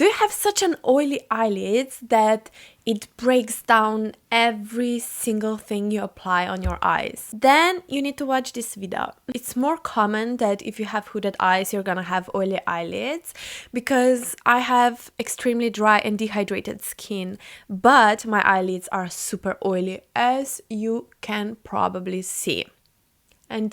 Do you have such an oily eyelids that it breaks down every single thing you apply on your eyes? Then you need to watch this video. It's more common that if you have hooded eyes, you're gonna have oily eyelids, because I have extremely dry and dehydrated skin, but my eyelids are super oily, as you can probably see. And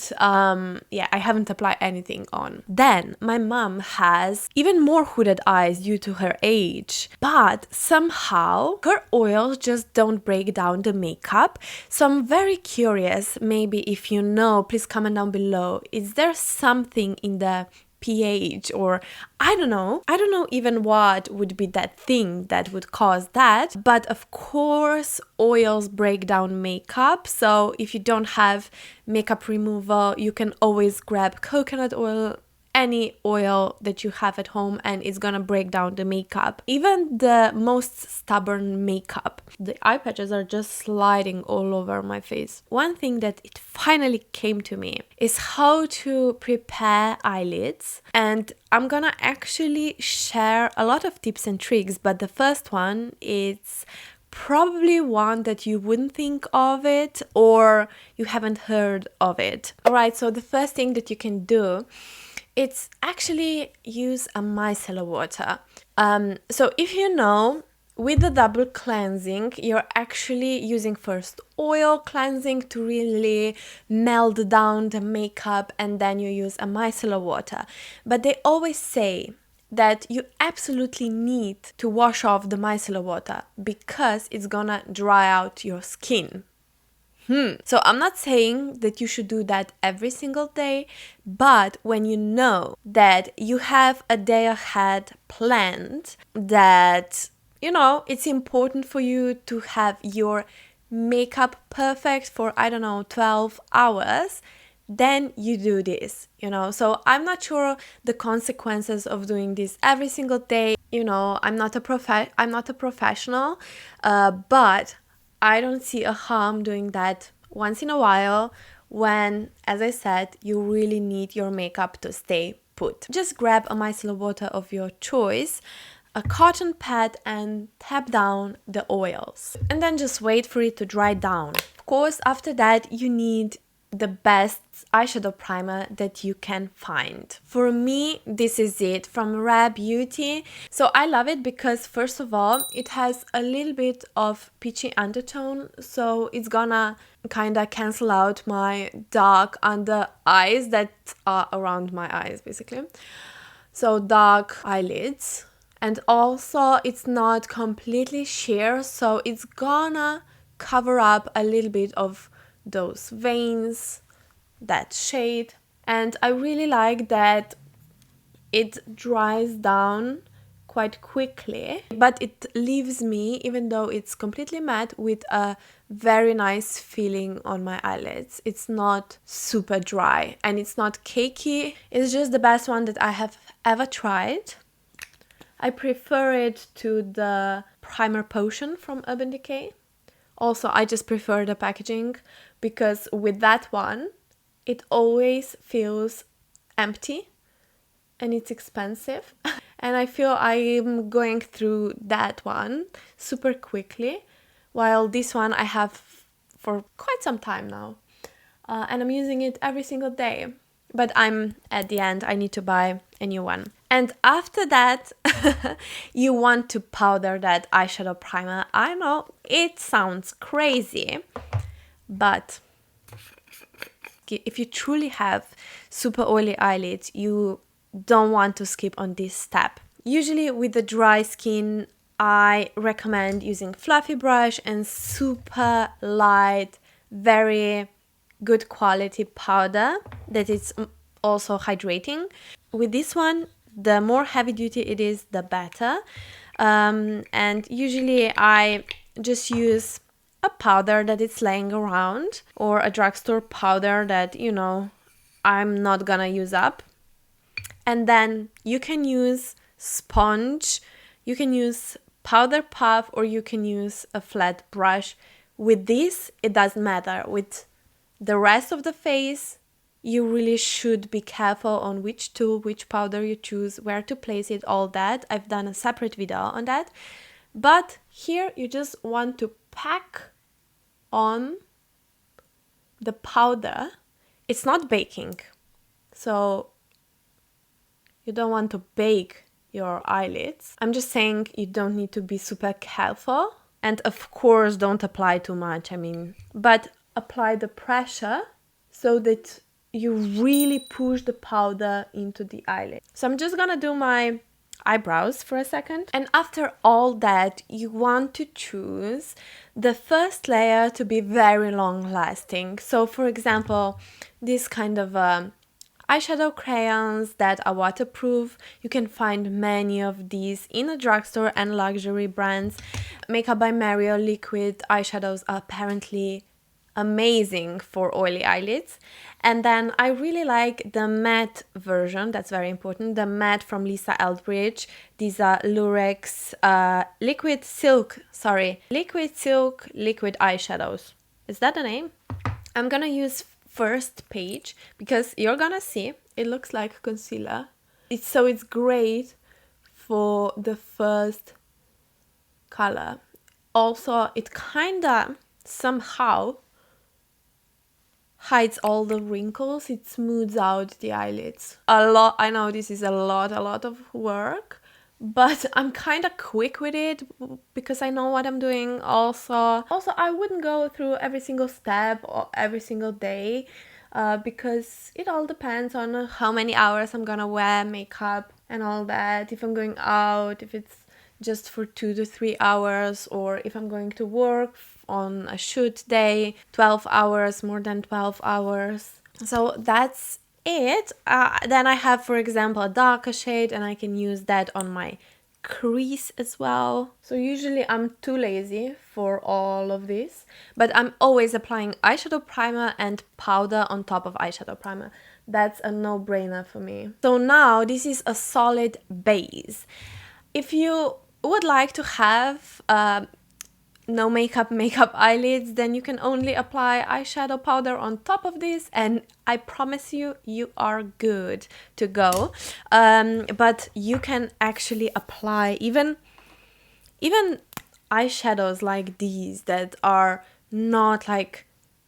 yeah, I haven't applied anything on. Then my mom has even more hooded eyes due to her age, but somehow her oils just don't break down the makeup. So I'm very curious, maybe if you know, please comment down below. Is there something in the pH, or I don't know even what would be that thing that would cause that. But of course oils break down makeup, so if you don't have makeup removal, you can always grab coconut oil, any oil that you have at home, and it's gonna break down the makeup, even the most stubborn makeup. The eye patches are just sliding all over my face. One thing that it finally came to me is how to prepare eyelids, and I'm gonna actually share a lot of tips and tricks, but the first one is probably one that you wouldn't think of it, or you haven't heard of it. Alright, so the first thing that you can do, it's actually use a micellar water. So if you know, with the double cleansing, you're actually using first oil cleansing to really melt down the makeup, and then you use a micellar water. But they always say that you absolutely need to wash off the micellar water because it's gonna dry out your skin. So I'm not saying that you should do that every single day, but when you know that you have a day ahead planned, that, you know, it's important for you to have your makeup perfect for, I don't know, 12 hours, then you do this, you know. So I'm not sure the consequences of doing this every single day. You know, I'm not a professional, but I don't see a harm doing that once in a while when, as I said, you really need your makeup to stay put. Just grab a micellar water of your choice, a cotton pad, and tap down the oils. And then just wait for it to dry down. Of course, after that, you need the best eyeshadow primer that you can find. For me, this is it from Rare Beauty. So I love it because, first of all, it has a little bit of peachy undertone, so it's gonna kind of cancel out my dark under eyes that are around my eyes, basically. So dark eyelids. And also it's not completely sheer, so it's gonna cover up a little bit of those veins, that shade. And I really like that it dries down quite quickly, but it leaves me, even though it's completely matte, with a very nice feeling on my eyelids. It's not super dry and it's not cakey. It's just the best one that I have ever tried. I prefer it to the Primer Potion from Urban Decay. Also, I just prefer the packaging because with that one, it always feels empty and it's expensive. And I feel I'm going through that one super quickly, while this one I have for quite some time now. And I'm using it every single day. But I'm at the end, I need to buy a new one. And after that, you want to powder that eyeshadow primer. I know it sounds crazy, but if you truly have super oily eyelids, you don't want to skip on this step. Usually with the dry skin, I recommend using fluffy brush and super light, very good quality powder that is also hydrating. With this one, the more heavy duty it is, the better. And usually I just use a powder that is laying around, or a drugstore powder that, you know, I'm not gonna use up. And then you can use sponge, you can use powder puff, or you can use a flat brush. With this, it doesn't matter. With the rest of the face, you really should be careful on which tool, which powder you choose, where to place it, all that. I've done a separate video on that. But here you just want to pack on the powder. It's not baking, so you don't want to bake your eyelids. I'm just saying you don't need to be super careful. And of course, don't apply too much, but apply the pressure so that you really push the powder into the eyelid. So I'm just gonna do my eyebrows for a second. And after all that, you want to choose the first layer to be very long lasting. So for example, this kind of eyeshadow crayons that are waterproof. You can find many of these in a drugstore and luxury brands. Makeup by Mario liquid eyeshadows are apparently amazing for oily eyelids. And then I really like the matte version, that's very important, the matte from Lisa Eldridge. These are Lurex liquid silk liquid eyeshadows. Is that the name? I'm gonna use first page because you're gonna see it looks like concealer. It's great for the first color. Also, it kinda somehow hides all the wrinkles. It smooths out the eyelids a lot. I know this is a lot of work, but I'm kind of quick with it because I know what I'm doing. Also I wouldn't go through every single step or every single day because it all depends on how many hours I'm gonna wear makeup and all that. If I'm going out, if it's just for 2 to 3 hours, or if I'm going to work on a shoot day, 12 hours, more than 12 hours. So that's it. Then I have, for example, a darker shade, and I can use that on my crease as well. So usually I'm too lazy for all of this, but I'm always applying eyeshadow primer and powder on top of eyeshadow primer. That's a no-brainer for me. So now this is a solid base. If you would like to have no makeup eyelids, then you can only apply eyeshadow powder on top of this, and I promise you, you are good to go. But you can actually apply even eyeshadows like these that are not like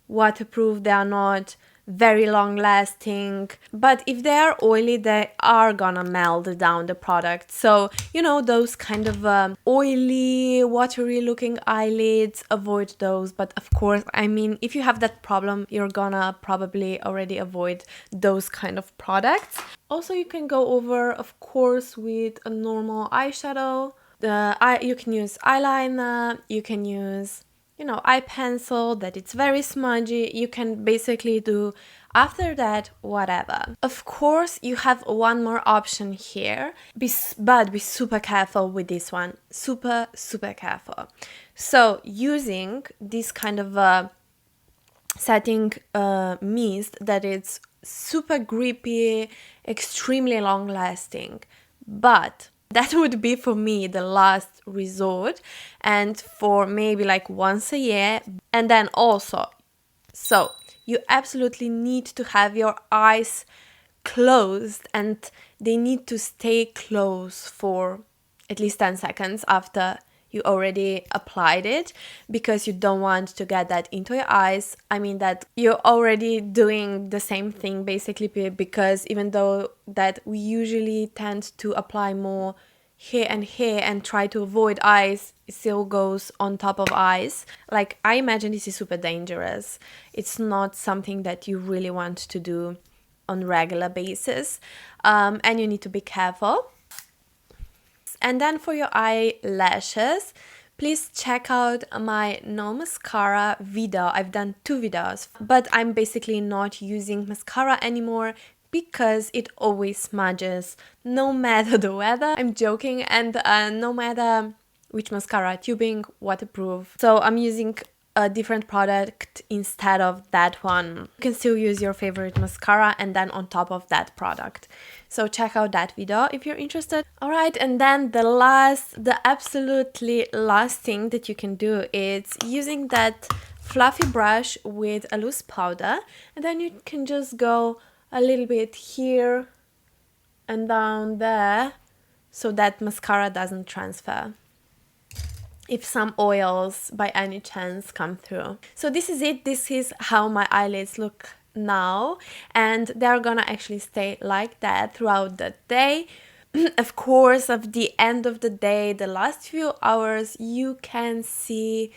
waterproof, they are not very long lasting, but if they are oily, they are gonna melt down the product. So you know, those kind of oily, watery looking eyelids, avoid those. But of course, if you have that problem, you're gonna probably already avoid those kind of products. Also, you can go over, of course, with a normal eyeshadow. You can use eyeliner, you can use eye pencil that it's very smudgy. You can basically do after that whatever. Of course, you have one more option here, but be super careful with this one. Super careful. So using this kind of setting mist that it's super grippy, extremely long lasting, but that would be for me the last resort, and for maybe like once a year. And then also, so you absolutely need to have your eyes closed, and they need to stay closed for at least 10 seconds after you already applied it, because you don't want to get that into your eyes. That you're already doing the same thing basically, because even though that we usually tend to apply more here and try to avoid eyes, it still goes on top of eyes. Like, I imagine this is super dangerous. It's not something that you really want to do on regular basis, and you need to be careful. And then for your eyelashes, please check out my no mascara video. I've done 2 videos, but I'm basically not using mascara anymore because it always smudges no matter the weather. I'm joking. And no matter which mascara, tubing, waterproof. So I'm using a different product instead of that one. You can still use your favorite mascara and then on top of that product. So check out that video if you're interested. Alright, and then the absolutely last thing that you can do is using that fluffy brush with a loose powder, and then you can just go a little bit here and down there so that mascara doesn't transfer if some oils by any chance come through. So this is it. This is how my eyelids look now, and they're gonna actually stay like that throughout the day. Of course, at the end of the day, the last few hours, you can see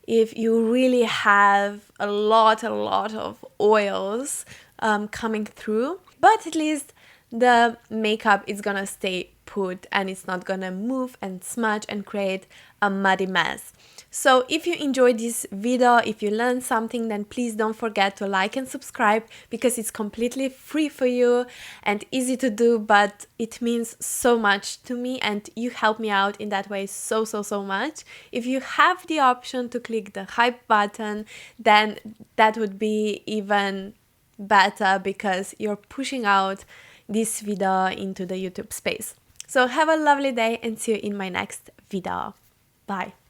if you really have a lot of oils coming through, but at least the makeup is gonna stay put and it's not gonna move and smudge and create a muddy mess. So if you enjoyed this video, if you learned something, then please don't forget to like and subscribe, because it's completely free for you and easy to do, but it means so much to me and you help me out in that way so much. If you have the option to click the hype button, then that would be even better, because you're pushing out this video into the YouTube space. So have a lovely day and see you in my next video. Bye.